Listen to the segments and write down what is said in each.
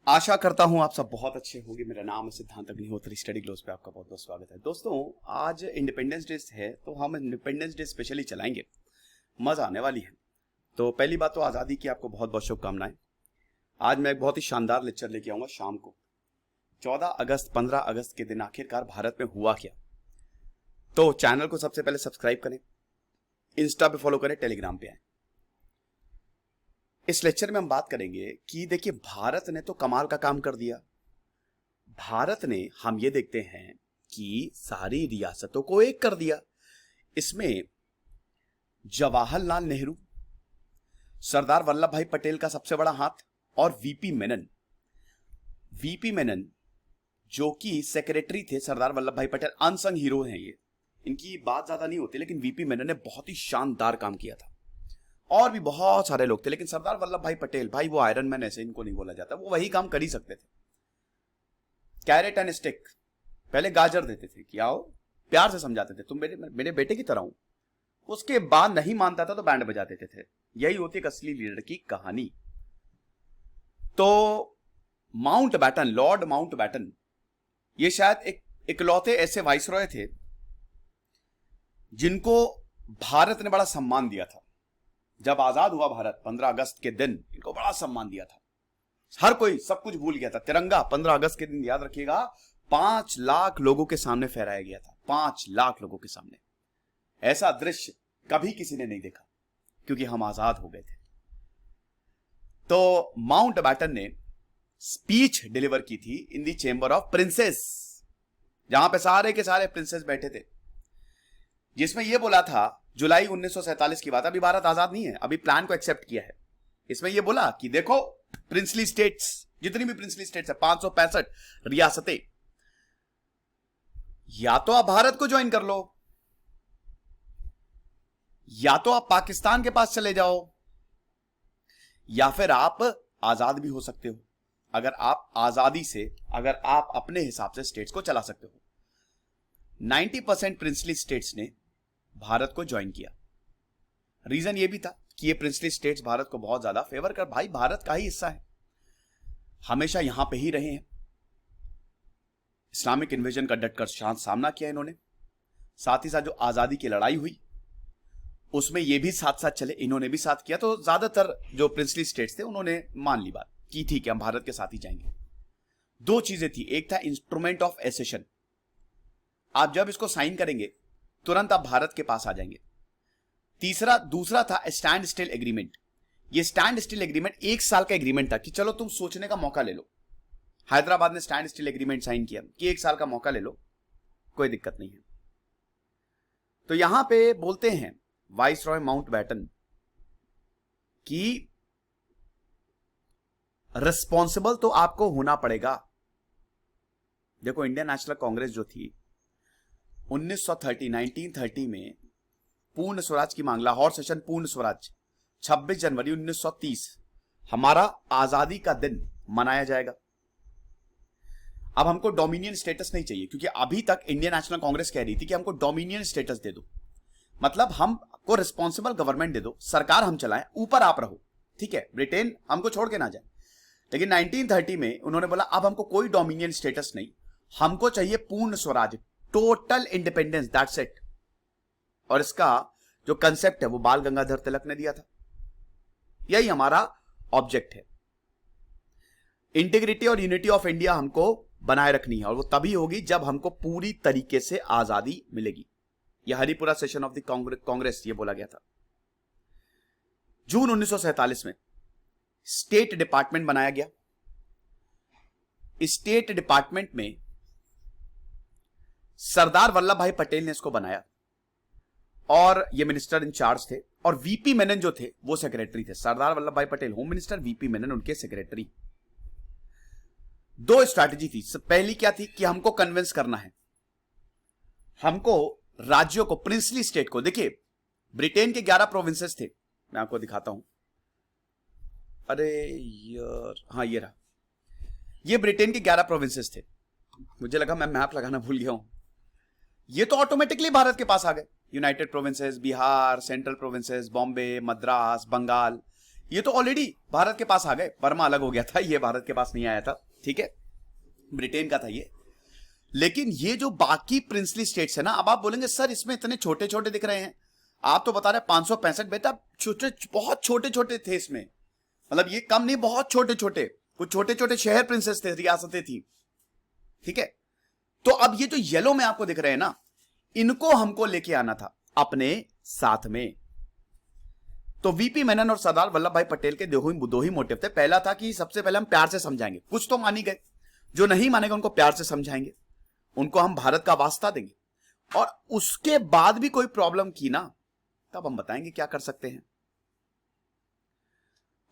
आशा करता हूं आप सब बहुत अच्छे होंगे। मेरा नाम है सिद्धांत अग्निहोत्री। स्टडी ग्लोस पे आपका बहुत बहुत स्वागत है। दोस्तों, आज इंडिपेंडेंस डे है तो हम इंडिपेंडेंस डे स्पेशली चलाएंगे, मजा आने वाली है। तो पहली बात तो आज़ादी की आपको बहुत बहुत शुभकामनाएं। आज मैं एक बहुत ही शानदार लेक्चर लेके आऊंगा शाम को 14 अगस्त 15 अगस्त के दिन आखिरकार भारत में हुआ क्या। तो चैनल को सबसे पहले सब्सक्राइब करें, इंस्टा पे फॉलो करें, टेलीग्राम पे आए। इस लेक्चर में हम बात करेंगे कि देखिए, भारत ने तो कमाल का काम कर दिया। भारत ने, हम ये देखते हैं कि सारी रियासतों को एक कर दिया। इसमें जवाहरलाल नेहरू, सरदार वल्लभ भाई पटेल का सबसे बड़ा हाथ और वीपी मेनन जो कि सेक्रेटरी थे सरदार वल्लभ भाई पटेल, अनसंग हीरो हैं ये, इनकी बात ज्यादा नहीं होती, लेकिन वीपी मेनन ने बहुत ही शानदार काम किया था। और भी बहुत सारे लोग थे, लेकिन सरदार वल्लभ भाई पटेल, भाई वो आयरन मैन, ऐसे इनको नहीं बोला जाता, वो वही काम कर ही सकते थे। कैरेट एंड स्टिक, पहले गाजर देते थे कि आओ, प्यार से समझाते थे, तुम मेरे बेटे की तरह हो। उसके बाद नहीं मानता था तो बैंड बजा देते थे। यही होती एक असली लीडर की कहानी। तो माउंटबेटन, लॉर्ड माउंटबेटन, ये शायद एक इकलौते ऐसे वाइसरॉय थे जिनको भारत ने बड़ा सम्मान दिया था। जब आजाद हुआ भारत 15 अगस्त के दिन, इनको बड़ा सम्मान दिया था। हर कोई सब कुछ भूल गया था। तिरंगा 15 अगस्त के दिन, याद रखिएगा, 5 लाख लोगों के सामने फहराया गया था। 5 लाख लोगों के सामने। ऐसा दृश्य कभी किसी ने नहीं देखा, क्योंकि हम आजाद हो गए थे। तो माउंटबेटन ने स्पीच डिलीवर की थी इन दी चेंबर ऑफ प्रिंसेस, जहां पे सारे के सारे प्रिंसेस बैठे थे, जिसमें यह बोला था, जुलाई 1947 की बात, अभी भारत आजाद नहीं है, अभी प्लान को एक्सेप्ट किया है। इसमें यह बोला कि देखो, प्रिंसली स्टेट्स, जितनी भी प्रिंसली स्टेट्स है, 565 रियासतें, या तो आप भारत को ज्वाइन कर लो, या तो आप पाकिस्तान के पास चले जाओ, या फिर आप आजाद भी हो सकते हो। अगर आप आजादी से, अगर आप अपने हिसाब से स्टेट्स को चला सकते हो। 90% प्रिंसली स्टेट्स ने भारत को ज्वाइन किया। रीजन ये भी था कि ये प्रिंसली स्टेट्स भारत को बहुत ज्यादा फेवर कर, भाई भारत का ही हिस्सा है, हमेशा यहां पे ही रहे हैं। इस्लामिक इन्वेजन का डटकर शांत सामना किया इन्होंने। साथ ही साथ जो आजादी की लड़ाई हुई उसमें ये भी साथ साथ चले, इन्होंने भी साथ किया। तो ज्यादातर जो प्रिंसली स्टेट्स थे उन्होंने मान ली बात की, ठीक है हम भारत के साथ ही जाएंगे। दो चीजें थी, एक था इंस्ट्रूमेंट ऑफ एसेशन, आप जब इसको साइन करेंगे तुरंत आप भारत के पास आ जाएंगे। दूसरा था स्टैंड स्टिल एग्रीमेंट। ये स्टैंड स्टिल एग्रीमेंट 1 साल का एग्रीमेंट था कि चलो तुम सोचने का मौका ले लो। हैदराबाद ने स्टैंड स्टिल एग्रीमेंट साइन किया कि 1 साल का मौका ले लो, कोई दिक्कत नहीं है। तो यहां पे बोलते हैं वाइसरॉय माउंटबेटन कि रिस्पॉन्सिबल तो आपको होना पड़ेगा। देखो, इंडियन नेशनल कांग्रेस जो थी 1930 में पूर्ण स्वराज की मांग, लाहौर सेशन पूर्ण स्वराज, 26 जनवरी 1930 हमारा आजादी का दिन मनाया जाएगा। अब हमको डोमिनियन स्टेटस नहीं चाहिए, क्योंकि अभी तक इंडियन नेशनल कांग्रेस कह रही थी कि हमको डोमिनियन स्टेटस दे दो, मतलब हमको रिस्पॉन्सिबल गवर्नमेंट दे दो, सरकार हम चलाएं, ऊपर आप रहो, ठीक है, ब्रिटेन हमको छोड़ के ना जाए। लेकिन 1930 में उन्होंने बोला अब हमको कोई डोमिनियन स्टेटस नहीं, हमको चाहिए पूर्ण Swaraj, total independence, that's it. और इसका जो कंसेप्ट है वो बाल गंगाधर तिलक ने दिया था। यही हमारा ऑब्जेक्ट है। इंटीग्रिटी और यूनिटी ऑफ इंडिया हमको बनाए रखनी है, और वो तभी होगी जब हमको पूरी तरीके से आजादी मिलेगी। यह Haripura session of the Congress ये बोला गया था। जून 1947 में स्टेट डिपार्टमेंट बनाया गया। स्टेट डिपार्टमेंट में सरदार वल्लभ भाई पटेल ने इसको बनाया, और ये मिनिस्टर इन चार्ज थे, और वीपी मेनन जो थे वो सेक्रेटरी थे। सरदार वल्लभ भाई Patel home minister, VP Menon उनके सेक्रेटरी। 2 स्ट्रैटेजी थी। पहली क्या थी कि हमको कन्विंस करना है, हमको राज्यों को, प्रिंसली स्टेट को, देखिए ब्रिटेन के 11 प्रोविंसेस थे, मैं आपको दिखाता हूं, अरे यार, हाँ ये रहा, ये ब्रिटेन के 11 प्रोविंसेस थे। मुझे लगा मैं मैप लगाना भूल गया हूं। ये तो ऑटोमेटिकली भारत के पास आ गए। United Provinces, Bihar, Central Provinces, Bombay, Madras, Bengal, ये तो ऑलरेडी भारत के पास आ गए, बर्मा अलग हो गया था, ये भारत के पास नहीं आया था, ठीक है, ब्रिटेन का था ये। लेकिन ये जो बाकी प्रिंसली स्टेट्स है ना, अब आप बोलेंगे सर इसमें इतने छोटे छोटे दिख रहे हैं, आप तो बता रहे 565, बेटा छोटे, बहुत छोटे छोटे थे इसमें, मतलब ये कम नहीं, बहुत छोटे छोटे, कुछ छोटे छोटे शहर प्रिंसेस थे, रियासतें थी, ठीक है। तो अब ये जो येलो में आपको दिख रहे हैं ना, इनको हमको लेके आना था अपने साथ में। तो वीपी मेनन और सरदार वल्लभ भाई पटेल के दो ही मोटिव थे। पहला था कि सबसे पहले हम प्यार से समझाएंगे, कुछ तो मान ही गए, जो नहीं मानेगा उनको प्यार से समझाएंगे, उनको हम भारत का वास्ता देंगे, और उसके बाद भी कोई प्रॉब्लम की ना, तब हम बताएंगे क्या कर सकते हैं।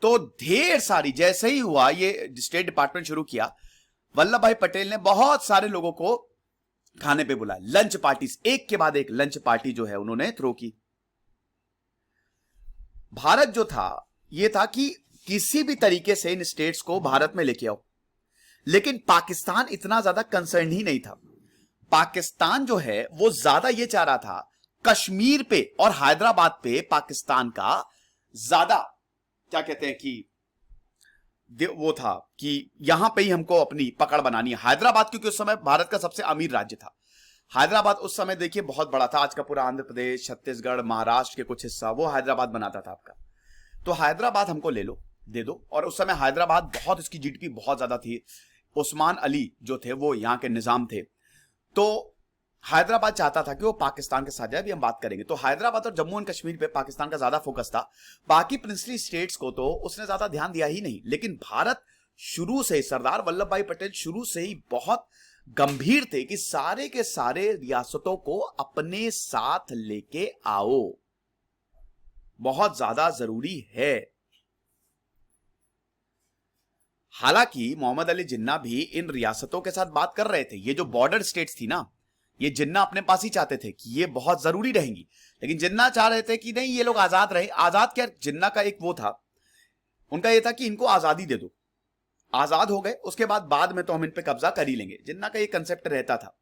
तो ढेर सारी, जैसे ही हुआ ये स्टेट डिपार्टमेंट शुरू किया, वल्लभ भाई पटेल ने बहुत सारे लोगों को खाने पे बुलाया, लंच पार्टीज, एक के बाद एक लंच पार्टी जो है उन्होंने थ्रो की। भारत जो था ये था कि किसी भी तरीके से इन स्टेट्स को भारत में लेके आओ, लेकिन पाकिस्तान इतना ज्यादा कंसर्न ही नहीं था। पाकिस्तान जो है वो ज्यादा ये चाह रहा था कश्मीर पे और हैदराबाद पे पाकिस्तान का ज्यादा, क्या कहते हैं कि वो था कि यहां पे ही हमको अपनी पकड़ बनानी है। हैदराबाद क्योंकि उस समय भारत का सबसे अमीर राज्य था, हैदराबाद उस समय देखिए बहुत बड़ा था, आज का पूरा आंध्र प्रदेश, छत्तीसगढ़, महाराष्ट्र के कुछ हिस्सा वो हैदराबाद बनाता था आपका। तो हैदराबाद हमको ले लो, दे दो। और उस समय हैदराबाद बहुत, इसकी जीडीपी बहुत ज्यादा थी, उस्मान अली जो थे वो यहां के निजाम थे, तो हैदराबाद चाहता था कि वो पाकिस्तान के साथ जाए, भी हम बात करेंगे। तो हैदराबाद और जम्मू एंड कश्मीर पे पाकिस्तान का ज्यादा फोकस था, बाकी प्रिंसली स्टेट्स को तो उसने ज्यादा ध्यान दिया ही नहीं। लेकिन भारत शुरू से, सरदार वल्लभ भाई पटेल शुरू से ही बहुत गंभीर थे कि सारे के सारे रियासतों को अपने साथ लेके आओ, बहुत ज्यादा जरूरी है। हालांकि मोहम्मद अली जिन्ना भी इन रियासतों के साथ बात कर रहे थे, ये जो बॉर्डर स्टेट्स थी ना, ये जिन्ना अपने पास ही चाहते थे कि ये बहुत जरूरी रहेंगी, लेकिन जिन्ना चाह रहे थे कि नहीं ये लोग आजाद रहे। आजाद क्या, जिन्ना का एक वो था, उनका ये था कि इनको आजादी दे दो, आजाद हो गए उसके बाद में तो हम इन पे कब्जा कर ही लेंगे, जिन्ना का ये कंसेप्ट रहता था।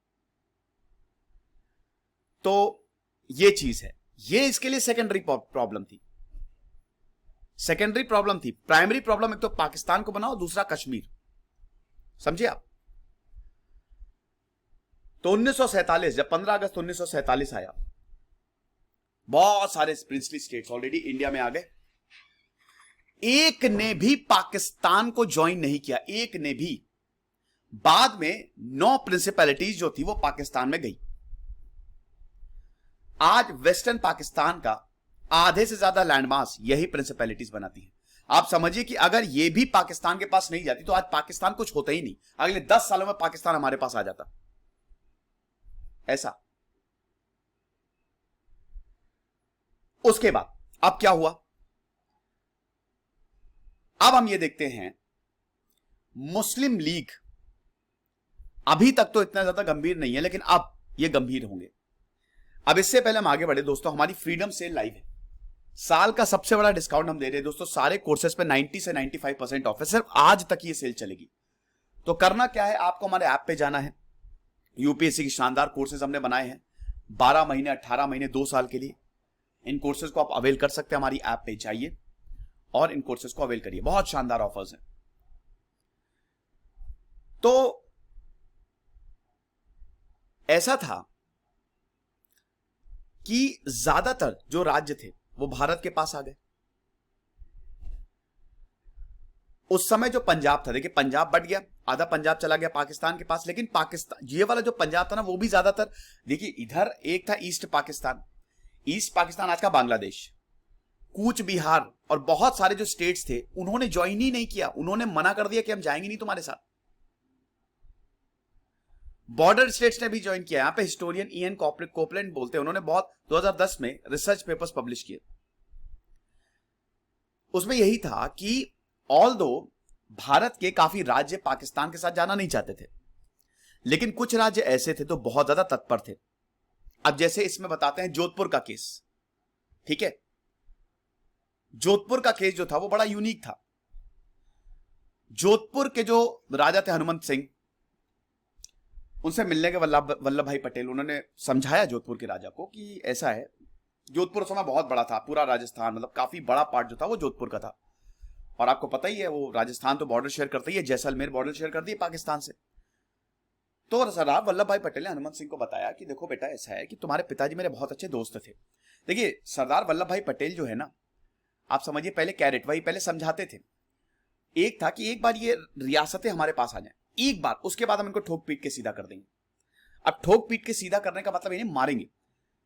तो ये चीज है, ये इसके लिए सेकेंडरी प्रॉब्लम थी, सेकेंडरी प्रॉब्लम थी। प्राइमरी प्रॉब्लम एक तो पाकिस्तान को बनाओ, दूसरा कश्मीर, समझे आप। तो 1947 जब 15 अगस्त 1947 आया, बहुत सारे प्रिंसली स्टेट्स ऑलरेडी इंडिया में आ गए, एक ने भी पाकिस्तान को ज्वाइन नहीं किया, एक ने भी। बाद में 9 प्रिंसिपैलिटीज जो थी वो पाकिस्तान में गई। आज वेस्टर्न पाकिस्तान का आधे से ज्यादा लैंडमास यही प्रिंसिपैलिटीज बनाती हैं। आप समझिए कि अगर ये भी पाकिस्तान के पास नहीं जाती तो आज पाकिस्तान कुछ होता ही नहीं, अगले 10 सालों में पाकिस्तान हमारे पास आ जाता, ऐसा। उसके बाद अब क्या हुआ, अब हम ये देखते हैं मुस्लिम लीग अभी तक तो इतना ज्यादा गंभीर नहीं है, लेकिन अब ये गंभीर होंगे। अब इससे पहले हम आगे बढ़े दोस्तों, हमारी फ्रीडम सेल लाइव है, साल का सबसे बड़ा डिस्काउंट हम दे रहे हैं दोस्तों, सारे कोर्सेज पे 90 से 95% ऑफ है, सिर्फ आज तक ये सेल चलेगी। तो करना क्या है, आपको हमारे ऐप पे जाना है, यूपीएससी की शानदार कोर्सेज हमने बनाए हैं 12 महीने 18 महीने 2 साल के लिए। इन कोर्सेज को आप अवेल कर सकते हैं, हमारी ऐप पे जाइए और इन कोर्सेज को अवेल करिए, बहुत शानदार ऑफर्स हैं। तो ऐसा था कि ज्यादातर जो राज्य थे वो भारत के पास आ गए। उस समय जो पंजाब था, देखिए पंजाब बढ़ गया, आधा पंजाब चला गया पाकिस्तान के पास, लेकिन पाकिस्तान ये वाला जो पंजाब था ना वो भी ज्यादातर, देखिए इधर एक था ईस्ट पाकिस्तान, ईस्ट पाकिस्तान आज का बांग्लादेश, कूच बिहार और बहुत सारे जो स्टेट्स थे उन्होंने ज्वाइन ही नहीं किया, उन्होंने मना कर दिया कि हम जाएंगे नहीं तुम्हारे साथ। बॉर्डर स्टेट्स ने भी ज्वाइन किया। यहां पे हिस्टोरियन ईएन कोपलैंड बोलते हैं, उन्होंने बहुत 2010 में रिसर्च पेपर्स पब्लिश किए, उसमें यही था कि ऑल्दो भारत के काफी राज्य पाकिस्तान के साथ जाना नहीं चाहते थे, लेकिन कुछ राज्य ऐसे थे तो बहुत ज्यादा तत्पर थे। अब जैसे इसमें बताते हैं जोधपुर का केस, ठीक है, जोधपुर का केस जो था वो बड़ा यूनिक था। जोधपुर के जो राजा थे हनुमंत सिंह, उनसे मिलने के वल्लभ भाई पटेल, उन्होंने समझाया जोधपुर के राजा को कि ऐसा है, जोधपुर उस समय बहुत बड़ा था, पूरा राजस्थान मतलब काफी बड़ा पार्ट जो था वो जोधपुर का था। और आपको पता ही है वो राजस्थान तो बॉर्डर शेयर करता ही है, जैसलमेर बॉर्डर शेयर करती है पाकिस्तान से। तो सरदार वल्लभ भाई पटेल ने हनुमंत सिंह को बताया कि देखो बेटा ऐसा है कि तुम्हारे पिताजी मेरे बहुत अच्छे दोस्त थे। देखिए सरदार वल्लभ भाई पटेल जो है ना, आप समझिए पहले कैरेट वही पहले समझाते थे। एक था कि एक बार ये रियासतें हमारे पास आ जाए एक बार, उसके बाद हम इनको ठोक पीट के सीधा कर देंगे। अब ठोक पीट के सीधा करने का मतलब इन्हें मारेंगे।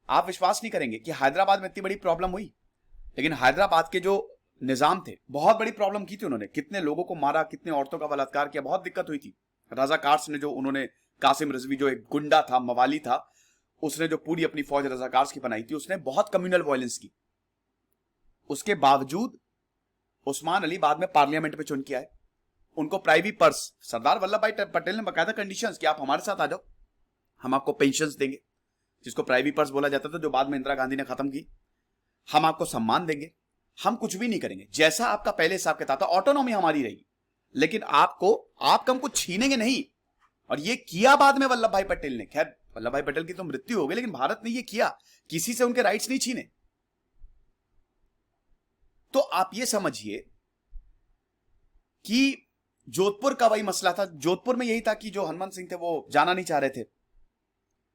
आप विश्वास नहीं करेंगे कि हैदराबाद में इतनी बड़ी प्रॉब्लम हुई, लेकिन हैदराबाद के जो निजाम थे बहुत बड़ी प्रॉब्लम की थी। उन्होंने कितने लोगों को मारा, कितने औरतों का बलात्कार किया, बहुत दिक्कत हुई थी। रजा कार्स ने जो उन्होंने, कासिम रिजवी जो एक गुंडा था, मवाली था, उसने जो पूरी अपनी फौज रजा कार्स की बनाई थी, उसने बहुत कम्युनल वायलेंस की। उसके बावजूद उस्मान अली बाद में पार्लियामेंट में चुन के आए। उनको प्राइवेट पर्स, सरदार वल्लभ भाई पटेल ने बकायदा कंडीशंस कि आप हमारे साथ आ जाओ, हम आपको पेंशन्स देंगे, जिसको प्राइवेट पर्स बोला जाता था, जो बाद में इंदिरा गांधी ने खत्म की। हम आपको सम्मान देंगे, हम कुछ भी नहीं करेंगे, जैसा आपका पहले हिसाब किताब था, ऑटोनॉमी हमारी रहेगी, लेकिन आपको हम कुछ छीनेंगे नहीं। और ये किया बाद में वल्लभ भाई पटेल ने। खैर वल्लभ भाई पटेल की तो मृत्यु हो गई, लेकिन भारत ने ये किया, किसी से उनके राइट्स नहीं छीने। तो आप ये समझिए कि जोधपुर का वही मसला था। जोधपुर में यही था कि जो हनुमंत सिंह थे वो जाना नहीं चाह रहे थे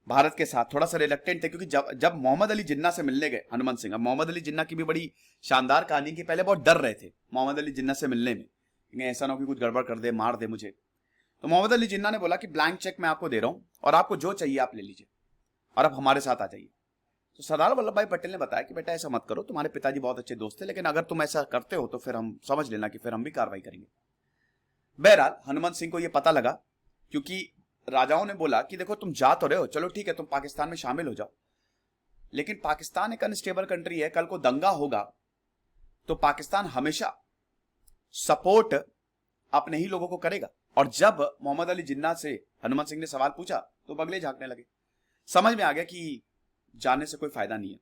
भारत के साथ, थोड़ा सा रिलक्टेंट थे, क्योंकि जब मोहम्मद अली जिन्ना से मिलने गए हनुमंत सिंह, अब मोहम्मद अली जिन्ना की भी बड़ी शानदार कहानी की, पहले बहुत डर रहे थे मोहम्मद अली जिन्ना से मिलने में, ऐसा ना हो कि कुछ गड़बड़ कर दे, मार दे मुझे। तो मोहम्मद अली जिन्ना ने बोला कि ब्लैंक चेक मैं आपको दे रहा हूं और आपको जो चाहिए आप ले लीजिए और आप हमारे साथ आ जाइए। तो सरदार वल्लभ भाई पटेल ने बताया कि बेटा ऐसा मत करो, तुम्हारे पिताजी बहुत अच्छे दोस्त थे, लेकिन अगर तुम ऐसा करते हो तो फिर हम समझ लेना कि फिर हम भी कार्रवाई करेंगे। बहरहाल हनुमंत सिंह को यह पता लगा, क्योंकि राजाओं ने बोला कि देखो तुम जा तो रहे हो, चलो ठीक है तुम पाकिस्तान में शामिल हो जाओ, लेकिन पाकिस्तान एक अनस्टेबल कंट्री है, कल को दंगा होगा तो पाकिस्तान हमेशा सपोर्ट अपने ही लोगों को करेगा। और जब मोहम्मद अली जिन्ना से हनुमंत सिंह ने सवाल पूछा तो बगले झांकने लगे। समझ में आ गया कि जाने से कोई फायदा नहीं है,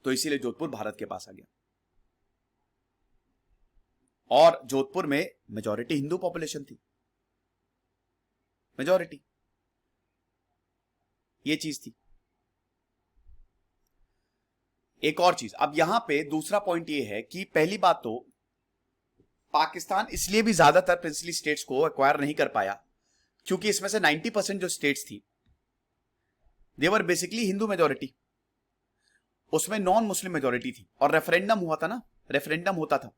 तो इसीलिए जोधपुर भारत के पास आ गया। और जोधपुर में मेजॉरिटी हिंदू पॉपुलेशन थी, मेजॉरिटी, ये चीज थी। एक और चीज, अब यहां पे दूसरा पॉइंट ये है कि पहली बात तो पाकिस्तान इसलिए भी ज्यादातर प्रिंसली स्टेट्स को एक्वायर नहीं कर पाया क्योंकि इसमें से 90% जो स्टेट्स थी देवर बेसिकली हिंदू मेजॉरिटी, उसमें नॉन मुस्लिम मेजॉरिटी थी। और रेफरेंडम हुआ था ना, रेफरेंडम होता था,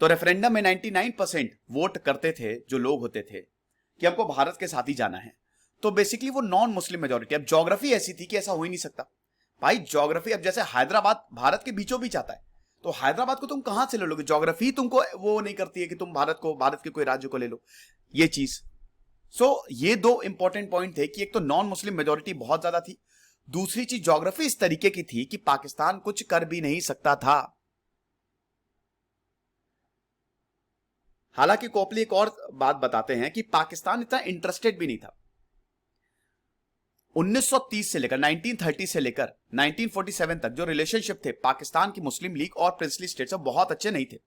तो रेफरेंडम में 99% वोट करते थे जो लोग होते थे कि हमको भारत के साथ ही जाना है। तो बेसिकली वो नॉन मुस्लिम मेजॉरिटी। अब ज्योग्राफी ऐसी थी कि ऐसा हो ही नहीं सकता भाई। ज्योग्राफी, अब जैसे हैदराबाद भारत के बीचों बीच आता है, तो हैदराबाद को तुम कहां से ले लोगे? ज्योग्राफी तुमको वो नहीं करती है कि तुम भारत के कोई राज्य को ले लो, ये चीज। ये दो इंपॉर्टेंट पॉइंट थे कि एक तो नॉन मुस्लिम मेजॉरिटी बहुत ज्यादा थी, दूसरी चीज ज्योग्राफी इस तरीके की थी कि पाकिस्तान कुछ कर भी नहीं सकता था। हालांकि कोपली एक और बात बताते हैं कि पाकिस्तान इतना इंटरेस्टेड भी नहीं था। 1930 से लेकर 1930 से लेकर 1947 तक जो रिलेशनशिप थे पाकिस्तान की मुस्लिम लीग और प्रिंसली स्टेट्स में बहुत अच्छे नहीं थे।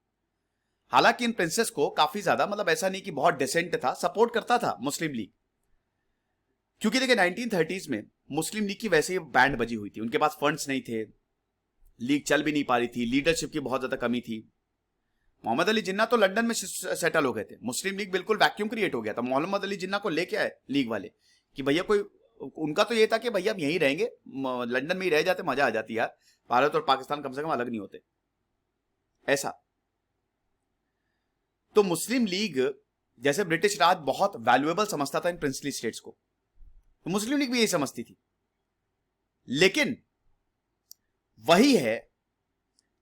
हालांकि इन प्रिंसेस को काफी ज्यादा, मतलब ऐसा नहीं कि बहुत डिसेंट था, सपोर्ट करता था मुस्लिम लीग, क्योंकि देखिए 1930s में मुस्लिम लीग की वैसे ही बैंड बजी हुई थी, उनके पास फंड्स नहीं थे, लीग चल भी नहीं पा रही थी, लीडरशिप की बहुत ज्यादा कमी थी। मोहम्मद अली जिन्ना तो लंदन में सेटल हो गए थे, मुस्लिम लीग बिल्कुल वैक्यूम क्रिएट हो गया था। मोहम्मद अली जिन्ना को लेके आए लीग वाले कि भैया कोई, उनका तो ये था कि भैया हम यहीं रहेंगे, लंदन में ही रह जाते, मजा आ जाती यार, भारत और पाकिस्तान कम से कम अलग नहीं होते, ऐसा। तो मुस्लिम लीग जैसे ब्रिटिश राज बहुत वैल्यूएबल समझता था इन प्रिंसली स्टेट्स को, तो मुस्लिम लीग भी यही समझती थी। लेकिन वही है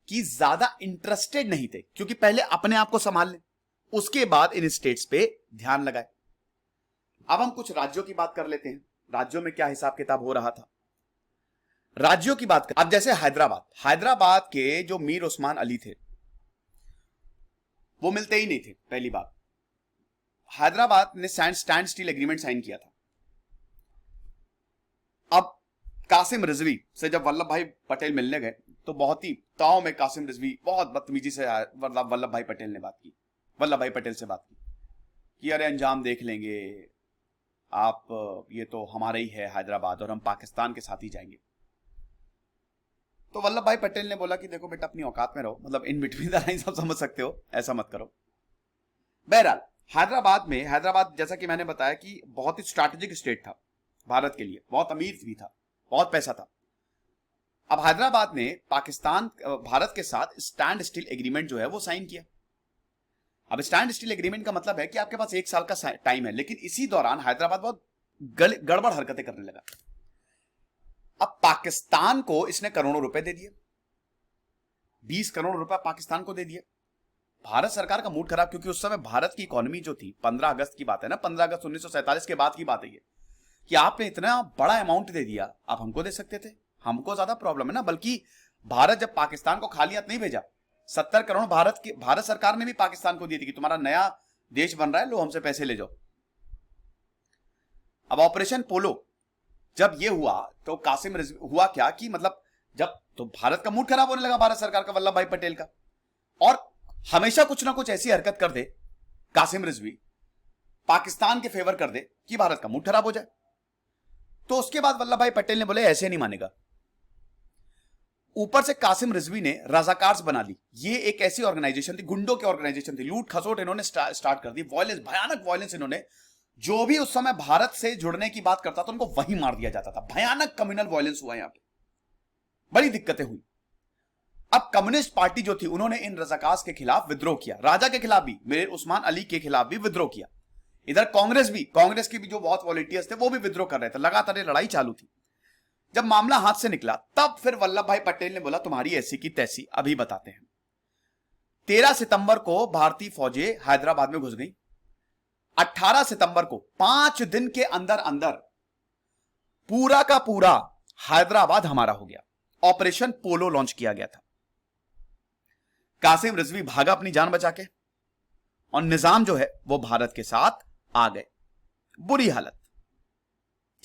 कि ज्यादा इंटरेस्टेड नहीं थे, क्योंकि पहले अपने आप को संभाल लें, उसके बाद इन स्टेट्स पे ध्यान लगाए। अब हम कुछ राज्यों की बात कर लेते हैं, राज्यों में क्या हिसाब किताब हो रहा था। राज्यों की बात कर, अब जैसे हैदराबाद के जो मीर उस्मान अली थे वो मिलते ही नहीं थे। पहली बात, हैदराबाद ने स्टैंड स्टील एग्रीमेंट साइन किया था। अब कासिम रिजवी से जब वल्लभ भाई पटेल मिलने गए तो बहुत ही ताव में कासिम रिजवी बहुत बदतमीजी से वल्लभ भाई पटेल से बात की कि अरे अंजाम देख लेंगे आप, ये तो हमारा ही है हैदराबाद और हम पाकिस्तान के साथ ही जाएंगे। तो वल्लभ भाई पटेल ने बोला कि देखो बेटा अपनी औकात में रहो, मतलब इन बिटवीन द लाइंस आप समझ सकते हो, ऐसा मत करो। बहरहाल हैदराबाद जैसा कि मैंने बताया कि बहुत ही स्ट्रैटेजिक स्टेट था भारत के लिए, बहुत अमीर भी था, बहुत पैसा था। अब हैदराबाद ने भारत के साथ स्टैंड स्टिल एग्रीमेंट जो है वो साइन किया। अब स्टैंड स्टिल एग्रीमेंट का मतलब है कि आपके पास 1 साल का टाइम है, लेकिन इसी दौरान हैदराबाद बहुत गड़बड़ हरकतें करने लगा। अब पाकिस्तान को इसने करोड़ों रुपए दे दिए, 20 करोड़ रुपए पाकिस्तान को दे दिए। भारत सरकार का मूड खराब, क्योंकि उस समय भारत की इकोनॉमी जो थी, 15 अगस्त की बात है ना, 15 अगस्त 1947 के बाद की बात है ये, कि आपने इतना बड़ा अमाउंट दे दिया, आप हमको दे सकते थे, हमको ज्यादा प्रॉब्लम है ना। बल्कि भारत जब पाकिस्तान को खाली हाथ नहीं भेजा, 70 करोड़ भारत सरकार ने भी पाकिस्तान को दी थी कि तुम्हारा नया देश बन रहा है, लो हमसे पैसे ले जाओ। अब ऑपरेशन पोलो जब ये हुआ तो कासिम रिजवी हुआ क्या कि मतलब जब तो भारत का मूड खराब होने लगा, भारत सरकार का, वल्लभ भाई पटेल का, और हमेशा कुछ ना कुछ ऐसी हरकत कर दे कासिम रिजवी, पाकिस्तान के फेवर कर दे कि भारत का मूड खराब हो जाए। तो उसके बाद वल्लभ भाई पटेल ने बोले ऐसे नहीं मानेगा। ऊपर से कासिम रिजवी ने रजाकार्स बना ली। ये एक ऐसी ऑर्गेनाइजेशन थी, गुंडों की ऑर्गेनाइजेशन थी, लूट खसोट इन्होंने स्टार्ट कर दी, वॉयलेंस, भयानक वॉयलेंस। इन्होंने जो भी उस समय भारत से जुड़ने की बात करता था उनको वहीं मार दिया जाता था। भयानक कम्युनल वॉयलेंस हुआ यहां पे, बड़ी दिक्कतें हुई। अब कम्युनिस्ट पार्टी जो थी उन्होंने इन रजाकार्स के खिलाफ विद्रोह किया, राजा के खिलाफ भी, मीर उस्मान अली के खिलाफ भी विद्रोह किया। इधर कांग्रेस के भी जो बहुत वॉलंटियर्स थे वो भी विद्रोह कर रहे थे, लगातार ये लड़ाई चालू थी। जब मामला हाथ से निकला तब फिर वल्लभ भाई पटेल ने बोला तुम्हारी ऐसी की तैसी, अभी बताते हैं। 13 सितंबर को भारतीय फौजें हैदराबाद में घुस गई। 18 सितंबर को 5 दिन के अंदर अंदर पूरा का पूरा हैदराबाद हमारा हो गया। ऑपरेशन पोलो लॉन्च किया गया था। कासिम रिजवी भागा अपनी जान बचा के, और निजाम जो है वो भारत के साथ आ गए। बुरी हालत,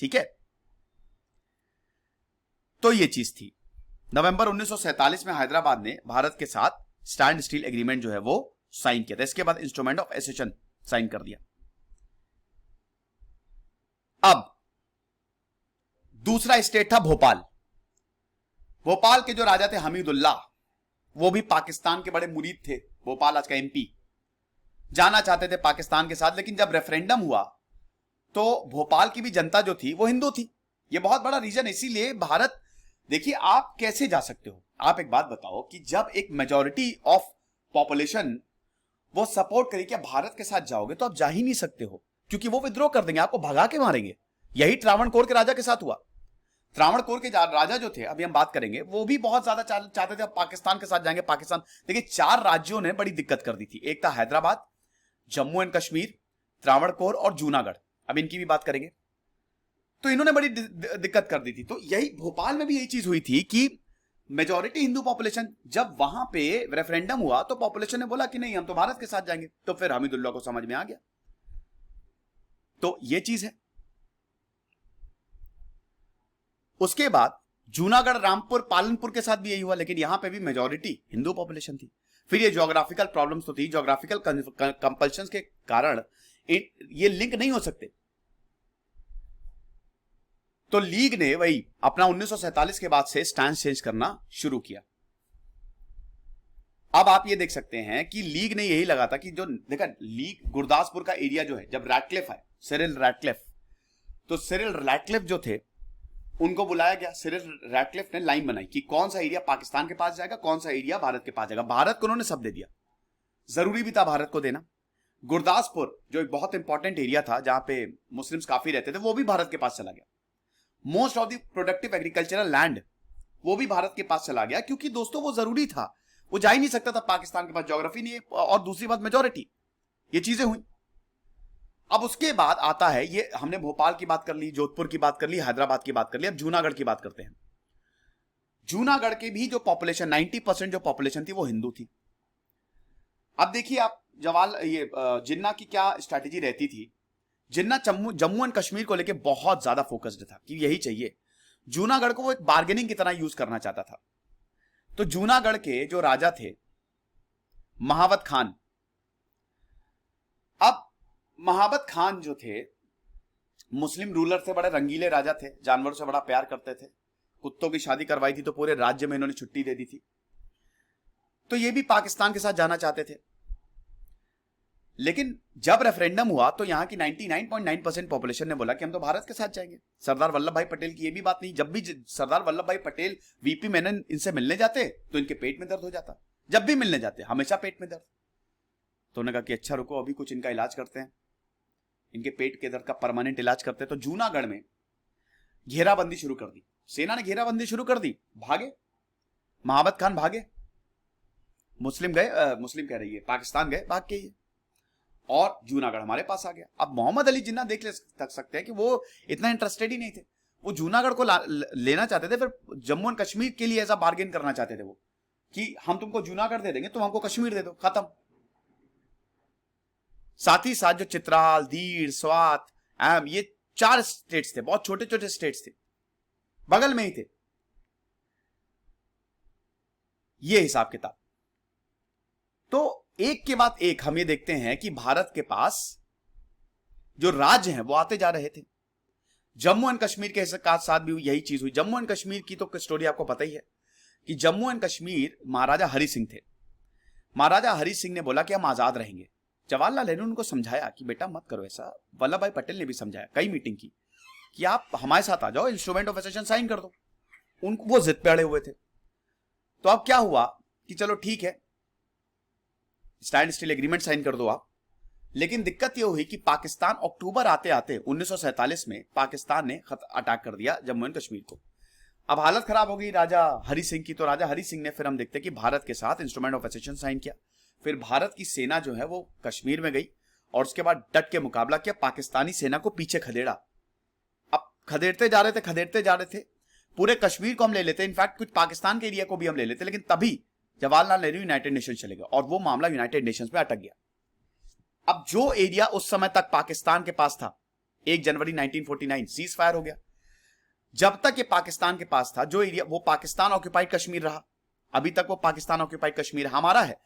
ठीक है। तो ये चीज थी। नवंबर 1947 में हैदराबाद ने भारत के साथ स्टैंड स्टील एग्रीमेंट जो है वो साइन किया था। इसके बाद इंस्ट्रूमेंट ऑफ एसोसिएशन साइन कर दिया। अब दूसरा स्टेट था भोपाल। भोपाल के जो राजा थे हमीदुल्लाह, वो भी पाकिस्तान के बड़े मुरीद थे। भोपाल आज का एमपी, जाना चाहते थे पाकिस्तान के साथ, लेकिन जब रेफरेंडम हुआ तो भोपाल की भी जनता जो थी वो हिंदू थी। ये बहुत बड़ा रीजन, इसीलिए भारत, देखिए आप कैसे जा सकते हो, आप एक बात बताओ कि जब एक मेजॉरिटी ऑफ पॉपुलेशन वो सपोर्ट करे, क्या भारत के साथ जाओगे तो आप जा ही नहीं सकते हो, क्योंकि वो विद्रोह कर देंगे, आपको भगा के मारेंगे। यही त्रावणकोर के राजा के साथ हुआ। त्रावणकोर के राजा जो थे, अभी हम बात करेंगे, वो भी बहुत ज्यादा चाहते थे पाकिस्तान के साथ जाएंगे। पाकिस्तान, देखिए 4 राज्यों ने बड़ी दिक्कत कर दी थी। एक था हैदराबाद, जम्मू एंड कश्मीर, त्रावणकोर और जूनागढ़। अब इनकी भी बात करेंगे। तो इन्होंने बड़ी दिक्कत कर दी थी। तो यही भोपाल में भी यही चीज हुई थी कि मेजॉरिटी हिंदू पॉपुलेशन, जब वहां पे रेफरेंडम हुआ तो पॉपुलेशन ने बोला कि नहीं हम तो भारत के साथ जाएंगे। तो फिर हमीदुल्लाह को समझ में आ गया। तो ये चीज है। उसके बाद जूनागढ़, रामपुर, पालनपुर के साथ भी यही हुआ, लेकिन यहां पे भी मेजॉरिटी हिंदू पॉपुलेशन थी। फिर ये ज्योग्राफिकल प्रॉब्लम्स तो थी, ज्योग्राफिकल कंपल्शंस के कारण ये लिंक नहीं हो सकते। तो लीग ने वही अपना 1947 के बाद से स्टैंड चेंज करना शुरू किया। अब आप ये देख सकते हैं कि लीग ने यही लगा था कि जो देखा लीग गुरदासपुर का एरिया जो है, जब रैटक्लिफ है, सिरिल रैटक्लिफ, तो सिरिल रैटक्लिफ जो थे उनको बुलाया गया। सिरिल रैटक्लिफ ने लाइन बनाई कि कौन सा एरिया पाकिस्तान के पास जाएगा, कौन सा एरिया भारत के पास जाएगा। भारत को उन्होंने सब दे दिया, जरूरी भी था भारत को देना। गुरदासपुर जो एक बहुत इंपॉर्टेंट एरिया था जहां पे मुस्लिम्स काफी रहते थे, वो भी भारत के पास चला गया। Most of the productive agricultural land वो भी भारत के पास चला गया, क्योंकि दोस्तों वो जरूरी था, वो जा ही नहीं सकता था, पाकिस्तान के पास ज्योग्राफी नहीं है, और दूसरी बात मेजॉरिटी। ये चीजें हुई। अब उसके बाद आता है, ये हमने भोपाल की बात कर ली, जोधपुर की बात कर ली, हैदराबाद की बात कर ली, अब जूनागढ़ की बात करते हैं। जूनागढ़ के भी जो पॉपुलेशन 90% जो पॉपुलेशन थी वो हिंदू थी। अब देखिए आप जिन्ना की क्या स्ट्रैटेजी रहती थी। जिन्ना जम्मू एंड कश्मीर को लेकर बहुत ज्यादा फोकस्ड था कि यही चाहिए। जूनागढ़ को वो एक बार्गेनिंग की तरह यूज करना चाहता था। तो जूनागढ़ के जो राजा थे महावत खान, अब महावत खान जो थे मुस्लिम रूलर थे, बड़े रंगीले राजा थे, जानवरों से बड़ा प्यार करते थे, कुत्तों की शादी करवाई थी तो पूरे राज्य में इन्होंने छुट्टी दे दी थी। तो ये भी पाकिस्तान के साथ जाना चाहते थे। लेकिन जब रेफरेंडम हुआ तो यहां की 99.9% पॉपुलेशन ने बोला कि हम तो भारत के साथ जाएंगे। सरदार वल्लभ भाई पटेल की ये भी बात नहीं, जब भी सरदार वल्लभ भाई पटेल वीपी मेनन इनसे मिलने जाते तो इनके पेट में दर्द हो जाता, जब भी मिलने जाते हमेशा पेट में दर्द। तो उन्होंने कहा कि अच्छा रुको, अभी कुछ इनका इलाज करते हैं, इनके पेट के दर्द का परमानेंट इलाज करते हैं। तो जूनागढ़ में घेराबंदी शुरू कर दी, सेना ने घेराबंदी शुरू कर दी, भागे महाबत खान, भागे मुस्लिम गए, मुस्लिम कह रही है पाकिस्तान गए भाग के, और जूनागढ़ हमारे पास आ गया। अब मोहम्मद अली जिन्ना देख सकते हैं कि वो इतना इंटरेस्टेड ही नहीं थे, वो जूनागढ़ को लेना चाहते थे, फिर जम्मू एंड कश्मीर के लिए ऐसा बार्गेन करना चाहते थे वो कि हम तुमको जूनागढ़ दे देंगे, तुम हमको कश्मीर दे दो, खत्म। साथ ही साथ जो चित्राल, दीर, स्वात, ये 4 स्टेट्स थे, बहुत छोटे छोटे स्टेट्स थे, बगल में ही थे। ये हिसाब किताब। तो एक के बाद एक हम ये देखते हैं कि भारत के पास जो राज्य हैं वो आते जा रहे थे। जम्मू एंड कश्मीर के साथ भी यही चीज हुई। जम्मू एंड कश्मीर की तो स्टोरी आपको पता ही है कि जम्मू एंड कश्मीर महाराजा हरि सिंह थे। महाराजा हरि सिंह ने बोला कि हम आजाद रहेंगे। जवाहरलाल नेहरू ने उनको समझाया कि बेटा मत करो ऐसा। वल्लभ भाई पटेल ने भी समझाया, कई मीटिंग की, कि आप हमारे साथ आ जाओ, इंस्ट्रूमेंट ऑफ एसेशन साइन कर दो। उनको वो जिद पे अड़े हुए थे। तो अब क्या हुआ कि चलो ठीक है, स्टैंड स्टिल एग्रीमेंट साइन कर दो आप। लेकिन दिक्कत यह हुई कि पाकिस्तान अक्टूबर आते आते 1947 में पाकिस्तान ने अटैक कर दिया जम्मू एंड कश्मीर को। अब हालत खराब हो गई राजा हरि सिंह की। तो राजा हरि सिंह ने फिर हम देखते हैं कि भारत के साथ इंस्ट्रूमेंट ऑफ एसेशन साइन किया। फिर भारत की सेना जो है वो कश्मीर में गई और उसके बाद डट के मुकाबला किया, पाकिस्तानी सेना को पीछे खदेड़ा। अब खदेड़ते जा रहे थे, पूरे कश्मीर को हम ले लेते, इनफैक्ट कुछ पाकिस्तान के एरिया को भी हम ले लेते, लेकिन तभी जवाहरलाल नेहरू यूनाइटेड नेशंस चले गए और वो मामला यूनाइटेड नेशंस में अटक गया। अब जो एरिया उस समय तक पाकिस्तान के पास था, 1 जनवरी 1949 सीज फायर हो गया। जब तक ये पाकिस्तान के पास था, जो एरिया, वो पाकिस्तान ऑक्यूपाइड कश्मीर रहा। अभी तक वो पाकिस्तान ऑक्यूपाइड कश्मीर हमारा है।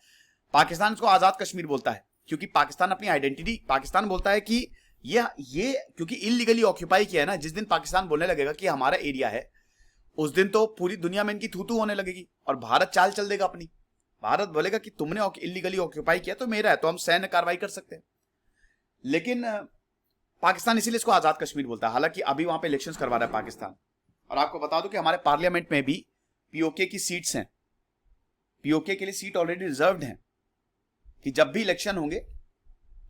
पाकिस्तान इसको आजाद कश्मीर बोलता है क्योंकि पाकिस्तान अपनी आइडेंटिटी, पाकिस्तान बोलता है कि ये क्योंकि इलीगली ऑक्यूपाई किया है ना। जिस दिन पाकिस्तान बोलने लगेगा कि हमारा एरिया है, उस दिन तो पूरी दुनिया में इनकी थू-थू होने लगेगी और भारत चाल चल देगा अपनी। भारत बोलेगा कि तुमने इलीगली ऑक्यूपाई किया तो मेरा है, तो हम सैन्य कार्रवाई कर सकते हैं। लेकिन पाकिस्तान इसीलिए इसको आजाद कश्मीर बोलता है। हालांकि अभी वहां पे इलेक्शंस करवा रहा है पाकिस्तान। और आपको बता दूं कि हमारे पार्लियामेंट में भी पीओके की सीट्स हैं, पीओके के लिए सीट ऑलरेडी रिजर्व्ड हैं कि जब भी इलेक्शन होंगे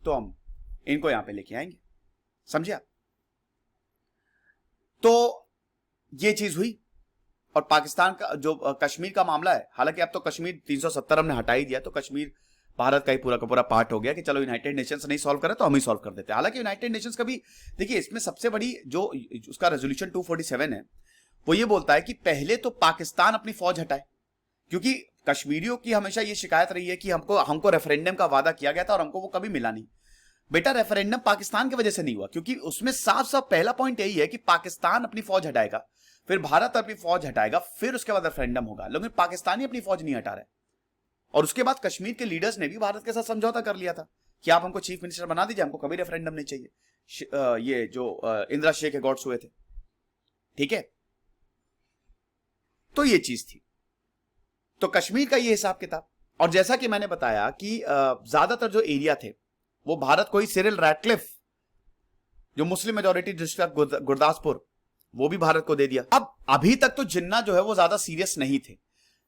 तो हम इनको यहां पे लेके आएंगे। समझे आप? तो ये चीज हुई। और पाकिस्तान का जो कश्मीर का मामला है, हालांकि अब तो कश्मीर 370 हमने हटा ही दिया, तो कश्मीर भारत का ही पूरा का पूरा पार्ट हो गया कि चलो यूनाइटेड नेशंस नहीं सॉल्व करे तो हम ही सॉल्व कर देते हैं। हालांकि यूनाइटेड नेशंस का भी देखिए, इसमें सबसे बड़ी जो उसका रेजोल्यूशन 247 है, वो ये बोलता है कि पहले तो पाकिस्तान अपनी फौज हटाए, क्योंकि कश्मीरियों की हमेशा ये शिकायत रही है कि हमको रेफरेंडम का वादा किया गया था और हमको वो कभी मिला नहीं। बेटा, रेफरेंडम पाकिस्तान की वजह से नहीं हुआ, क्योंकि उसमें साफ साफ पहला पॉइंट यही है कि पाकिस्तान अपनी फौज हटाएगा, फिर भारत अपनी फौज हटाएगा, फिर उसके बाद रेफरेंडम होगा। लेकिन पाकिस्तानी अपनी फौज नहीं हटा रहे। और उसके बाद कश्मीर के लीडर्स ने भी भारत के साथ समझौता कर लिया था कि आप हमको चीफ मिनिस्टर बना दीजिए, हमको कभी रेफरेंडम नहीं चाहिए। ये जो इंदिरा शेख गॉड्स हुए थे, ठीक है। तो ये चीज थी। तो कश्मीर का ये हिसाब किताब। और जैसा कि मैंने बताया कि ज्यादातर जो एरिया थे वो भारत को ही, सिरिल रैटक्लिफ जो मुस्लिम मेजॉरिटी डिस्ट्रिक्ट गुरदासपुर, वो भी भारत को दे दिया। अब अभी तक तो जिन्ना जो है वो ज्यादा सीरियस नहीं थे,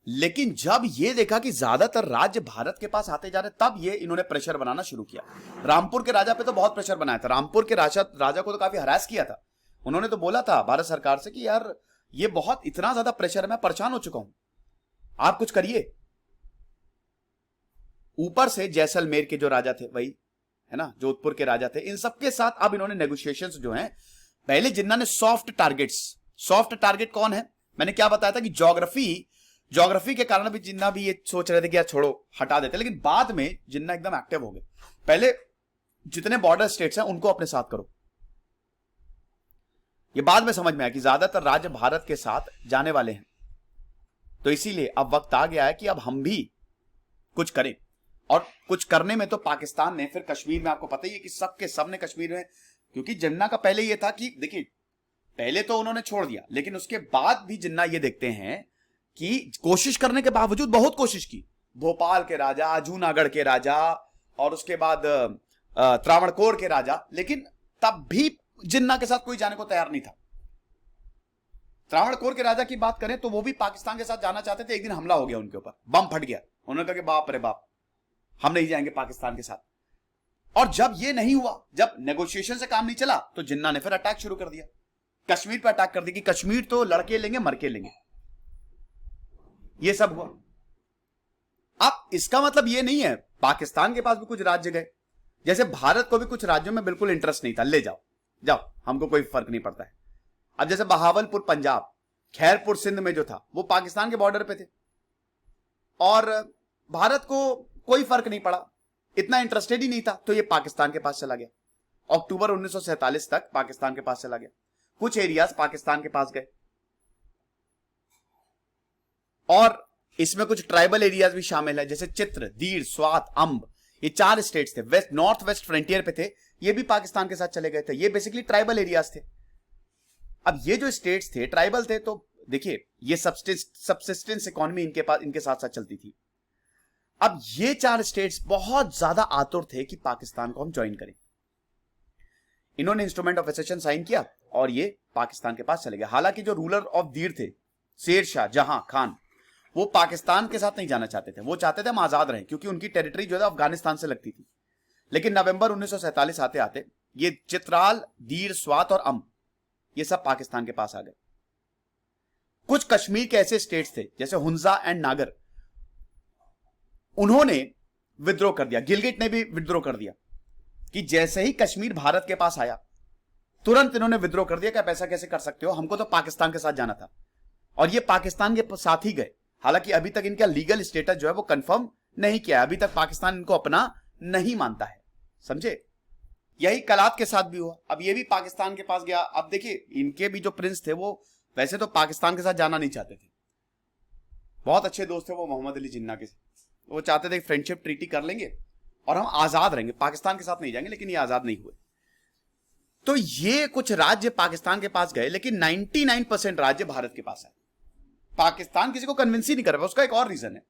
लेकिन जब ये देखा कि ज्यादातर राज्य भारत के पास आते जा रहे, तब ये इन्होंने प्रेशर बनाना शुरू किया। रामपुर के राजा पे तो बहुत प्रेशर बनाया था। रामपुर के राजा को तो काफी हरास किया था। उन्होंने तो बोला था भारत सरकार से कि यार ये बहुत इतना ज्यादा प्रेशर है, मैं परेशान हो चुका हूं, आप कुछ करिए। ऊपर से जैसलमेर के जो राजा थे, वही है ना, जोधपुर के राजा थे, इन सबके साथ अब इन्होंने नेगोशिएशंस जो हैं, पहले जिन्ना ने सॉफ्ट टारगेट कौन है, मैंने क्या बताया था कि ज्योग्राफी के कारण भी जिन्ना भी ये सोच रहे थे कि यार छोड़ो हटा देते, लेकिन बाद में जिन्ना एकदम एक्टिव हो गए। पहले जितने बॉर्डर स्टेट्स हैं उनको अपने साथ करो। ये बाद में समझ में आया कि ज्यादातर राज्य भारत के साथ जाने वाले हैं, तो इसीलिए अब वक्त आ गया है कि अब हम भी कुछ करें। और कुछ करने में तो पाकिस्तान ने, फिर कश्मीर में आपको पता ही है कि सबके सब ने कश्मीर में, क्योंकि जिन्ना का पहले यह था कि देखिए पहले तो उन्होंने छोड़ दिया, लेकिन उसके बाद भी जिन्ना ये देखते हैं कि कोशिश करने के बावजूद, बहुत कोशिश की, भोपाल के राजा, जूनागढ़ के राजा और उसके बाद त्रावणकोर के राजा, लेकिन तब भी जिन्ना के साथ कोई जाने को तैयार नहीं था। त्रावणकोर के राजा की बात करें तो वो भी पाकिस्तान के साथ जाना चाहते थे। एक दिन हमला हो गया उनके ऊपर, बम फट गया, उन्होंने कहा कि बाप रे बाप, हम नहीं जाएंगे पाकिस्तान के साथ। और जब ये नहीं हुआ, जब नेगोशिएशन से काम नहीं चला, तो जिन्ना ने फिर अटैक शुरू कर दिया, कश्मीर पर अटैक कर दिया कि कश्मीर तो लड़के लेंगे मर के लेंगे। ये सब हुआ। अब इसका मतलब ये नहीं है पाकिस्तान के पास भी कुछ राज्य गए, जैसे भारत को भी कुछ राज्यों में बिल्कुल इंटरेस्ट नहीं था, ले जाओ जाओ, हमको कोई फर्क नहीं पड़ता है। अब जैसे बहावलपुर पंजाब, खैरपुर सिंध में जो था वो पाकिस्तान के बॉर्डर पे थे और भारत को कोई फर्क नहीं पड़ा, इतना इंटरेस्टेड ही नहीं था, तो ये पाकिस्तान के पास चला गया। अक्टूबर 1947 तक पाकिस्तान के पास चला गया। कुछ एरियाज पाकिस्तान के पास गए और इसमें कुछ ट्राइबल एरियाज भी शामिल है, जैसे चित्र, दीर, स्वात, अंब, ये 4 स्टेट्स थे, वेस्ट नॉर्थ वेस्ट फ्रंटियर पे थे, ये भी पाकिस्तान के साथ चले गए थे। ये बेसिकली ट्राइबल एरियाज थे। अब ये जो स्टेट्स थे ट्राइबल थे, तो देखिए ये सबसिस्टेंस इकोनॉमी इनके पास, इनके साथ साथ चलती थी। अब ये 4 स्टेट्स बहुत ज्यादा आतुर थे कि पाकिस्तान को हम ज्वाइन करें। इन्होंने इंस्ट्रूमेंट ऑफ एसेशन साइन किया और ये पाकिस्तान के पास चले गए। हालांकि जो रूलर ऑफ दीर थे, शेर शाह जहां खान, वो पाकिस्तान के साथ नहीं जाना चाहते थे, वो चाहते थे हम आजाद रहें, क्योंकि उनकी टेरिटरी जो है अफगानिस्तान से लगती थी। लेकिन नवंबर 1947 आते आते ये चित्राल, दीर, स्वात और अम्ब ये सब पाकिस्तान के पास आ गए। कुछ कश्मीर के ऐसे स्टेट्स थे जैसे हुंजा एंड नागर, उन्होंने विद्रोह कर दिया। गिलगिट ने भी विद्रोह कर दिया कि जैसे ही कश्मीर भारत के पास आया तुरंत इन्होंने विद्रोह कर दिया कि आप ऐसा कैसे कर सकते हो, हमको तो पाकिस्तान के साथ जाना था। और ये पाकिस्तान के साथ ही गए। हालांकि अभी तक इनका लीगल स्टेटस जो है वो कंफर्म नहीं किया है, अभी तक पाकिस्तान इनको अपना नहीं मानता है, समझे। यही कलात के साथ भी हुआ। अब ये भी पाकिस्तान के पास गया। अब देखिए इनके भी जो प्रिंस थे वो वैसे तो पाकिस्तान के साथ जाना नहीं चाहते थे, बहुत अच्छे दोस्त थे वो मोहम्मद अली जिन्ना के, वो चाहते थे फ्रेंडशिप ट्रीटी कर लेंगे और हम आजाद रहेंगे, पाकिस्तान के साथ नहीं जाएंगे, लेकिन ये आजाद नहीं हुए। तो ये कुछ राज्य पाकिस्तान के पास गए, लेकिन 99% राज्य भारत के पास है। पाकिस्तान किसी को कन्विंस ही नहीं कर रहा। उसका एक और रीजन है,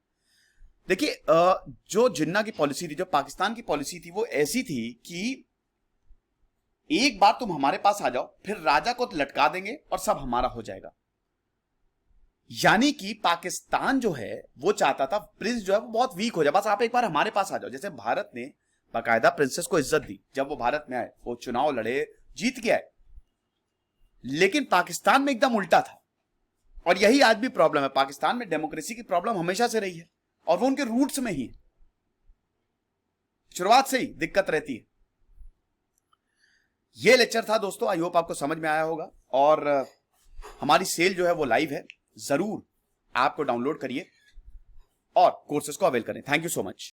देखिए जो जिन्ना की पॉलिसी थी, जो पाकिस्तान की पॉलिसी थी, वो ऐसी थी कि एक बार तुम हमारे पास आ जाओ, फिर राजा को लटका देंगे और सब हमारा हो जाएगा। यानी कि पाकिस्तान जो है वो चाहता था प्रिंस जो है वो बहुत वीक हो जाए, बस आप एक बार हमारे पास आ जाओ। जैसे भारत ने बाकायदा प्रिंसेस को इज्जत दी, जब वो भारत में आए, वो चुनाव लड़े, जीत गया है। लेकिन पाकिस्तान में एकदम उल्टा था। और यही आज भी प्रॉब्लम है, पाकिस्तान में डेमोक्रेसी की प्रॉब्लम हमेशा से रही है और वो उनके रूट्स में ही है, शुरुआत से ही दिक्कत रहती है। ये लेक्चर था दोस्तों, आई होप आपको समझ में आया होगा। और हमारी सेल जो है वो लाइव है, जरूर ऐप को डाउनलोड करिए और कोर्सेज को अवेल करें। Thank you so much.